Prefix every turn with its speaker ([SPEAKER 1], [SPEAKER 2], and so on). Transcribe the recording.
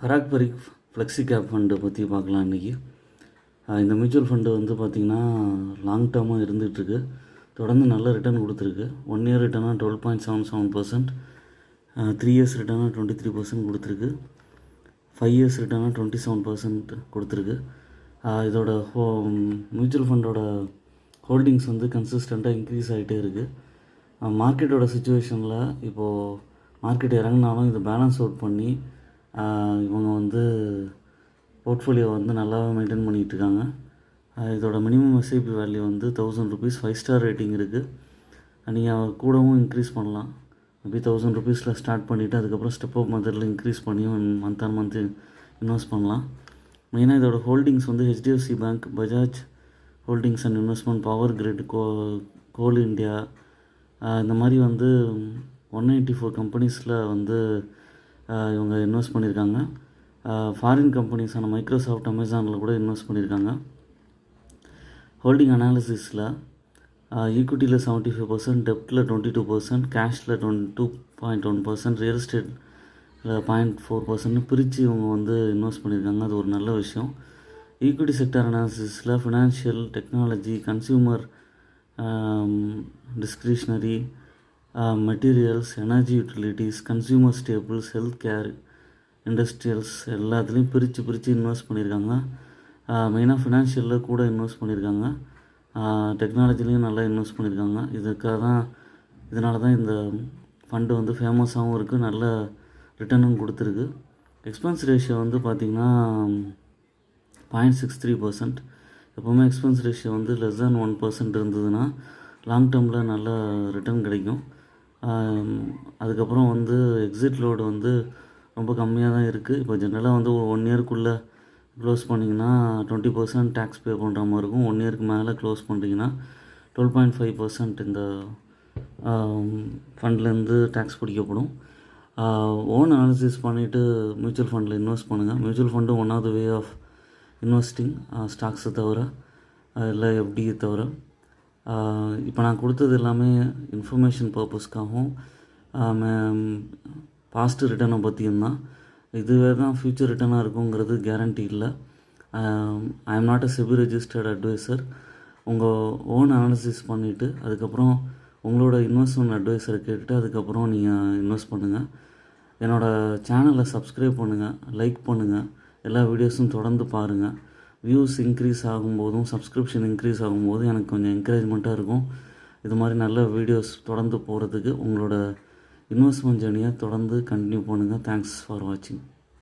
[SPEAKER 1] பராக் Parikh flexi cap fund பற்றி பார்க்கலாம் இன்றைக்கி. இந்த மியூச்சுவல் ஃபண்டு வந்து பார்த்திங்கன்னா லாங் டேர்மாக இருந்துகிட்ருக்கு. தொடர்ந்து நல்ல ரிட்டர்ன் கொடுத்துருக்கு. 1 இயர் ரிட்டர்னாக 12.77%, 3 இயர்ஸ் ரிட்டர்னாக 23% கொடுத்துருக்கு, 5 இயர்ஸ் ரிட்டர்னாக 27% கொடுத்துருக்கு. இதோட மியூச்சுவல் ஃபண்டோட ஹோல்டிங்ஸ் வந்து கன்சிஸ்டண்ட்டாக இன்க்ரீஸ் ஆகிட்டே இருக்குது. மார்க்கெட்டோட சுச்சுவேஷனில் இப்போது மார்க்கெட் இறங்கினாலும் இதை பேலன்ஸ் அவுட் பண்ணி இவங்க வந்து போர்ட்ஃபோலியோ வந்து நல்லாவே மெயின்டைன் பண்ணிகிட்ருக்காங்க. இதோட மினிமம் எஸ்ஐபி வேல்யூ வந்து 1000 ருபீஸ், 5 ஸ்டார் ரேட்டிங் இருக்குது. நீங்கள் கூடவும் இன்க்ரீஸ் பண்ணலாம். மேபி 1000 ருபீஸில் ஸ்டார்ட் பண்ணிவிட்டு அதுக்கப்புறம் ஸ்டெப் அப் மெத்தடில் இன்க்ரீஸ் பண்ணியும் மந்த் ஆன் மந்த் இன்வெஸ்ட் பண்ணலாம். மெயினாக இதோட ஹோல்டிங்ஸ் வந்து HDFC bank, Bajaj holdings and investment, power grid, goal India, இந்த மாதிரி வந்து 194 கம்பெனிஸில் வந்து இவங்க இன்வெஸ்ட் பண்ணியிருக்காங்க. ஃபாரின் கம்பெனிஸான மைக்ரோசாஃப்ட், அமேசானில் கூட இன்வெஸ்ட் பண்ணியிருக்காங்க. ஹோல்டிங் அனாலிசிஸில் ஈக்விட்டியில் 75%, டெப்ட்டில் 22%, கேஷில் 22.1%, ரியல் எஸ்டேட்டில் 0.4% பிரித்து இவங்க வந்து இன்வெஸ்ட் பண்ணியிருக்காங்க. அது ஒரு நல்ல விஷயம். ஈக்விட்டி செக்டர் அனாலிசிஸில் financial, technology, consumer, discretionary, materials, energy utilities, consumer staples, health care, industrials எல்லாத்துலேயும் பிரித்து இன்வெஸ்ட் பண்ணியிருக்காங்க. மெயினாக ஃபினான்ஷியலில் கூட இன்வெஸ்ட் பண்ணியிருக்காங்க. டெக்னாலஜிலையும் நல்லா இன்வெஸ்ட் பண்ணியிருக்காங்க. இதனால தான் இந்த ஃபண்டு வந்து ஃபேமஸாகவும் இருக்குது, நல்ல ரிட்டர்னும் கொடுத்துருக்கு. எக்ஸ்பென்ஸ் ரேஷியோ வந்து பார்த்திங்கன்னா 0.63%. எப்போவுமே எக்ஸ்பென்ஸ் ரேஷியோ வந்து லெஸ் தேன் 1% இருந்ததுன்னா லாங் டேர்மில் நல்ல ரிட்டர்ன் கிடைக்கும். அதுக்கப்புறம் வந்து எக்ஸிட் லோடு வந்து ரொம்ப கம்மியாக தான் இருக்குது. இப்போ ஜென்ரலாக வந்து 1 இயருக்குள்ளே க்ளோஸ் பண்ணிங்கன்னா 20% டேக்ஸ் பே பண்ணுற மாதிரி இருக்கும். 1 இயருக்கு மேலே க்ளோஸ் பண்ணுறீங்கன்னா 12.5% இந்த ஃபண்ட்லேருந்து டேக்ஸ் பிடிக்கப்படும். ஓன் அனாலிசிஸ் பண்ணிவிட்டு மியூச்சுவல் ஃபண்டில் இன்வெஸ்ட் பண்ணுங்கள். Mutual fund one of the way of investing, ஸ்டாக்ஸை தவிர, இல்லை எஃப்டியை தவிர. இப்போ நான் கொடுத்தது எல்லாமே இன்ஃபர்மேஷன் பர்பஸ்க்காகவும் பாஸ்ட் ரிட்டர்னை பற்றியும் தான். இதுவே தான் ஃப்யூச்சர் ரிட்டர்னாக இருக்குங்கிறது கேரண்டி இல்லை. I am not a SEBI registered adviser. உங்கள் ஓன் அனாலிசிஸ் பண்ணிவிட்டு அதுக்கப்புறம் உங்களோட இன்வெஸ்ட்மெண்ட் அட்வைஸரை கேட்டுட்டு அதுக்கப்புறம் நீங்கள் இன்வெஸ்ட் பண்ணுங்கள். என்னோடய சேனலை சப்ஸ்கிரைப் பண்ணுங்கள், லைக் பண்ணுங்கள், எல்லா வீடியோஸும் தொடர்ந்து பாருங்கள். வியூஸ் இன்க்ரீஸ் ஆகும்போதும் சப்ஸ்கிரிப்ஷன் இன்க்ரீஸ் ஆகும்போதும் எனக்கு கொஞ்சம் என்கரேஜ்மெண்ட்டாக இருக்கும். இது மாதிரி நல்ல வீடியோஸ் தொடர்ந்து போகிறதுக்கு உங்களோட இன்வெஸ்ட்மெண்ட் ஜேர்னியை தொடர்ந்து கண்டினியூ பண்ணுங்கள். தேங்க்ஸ் ஃபார் வாட்சிங்.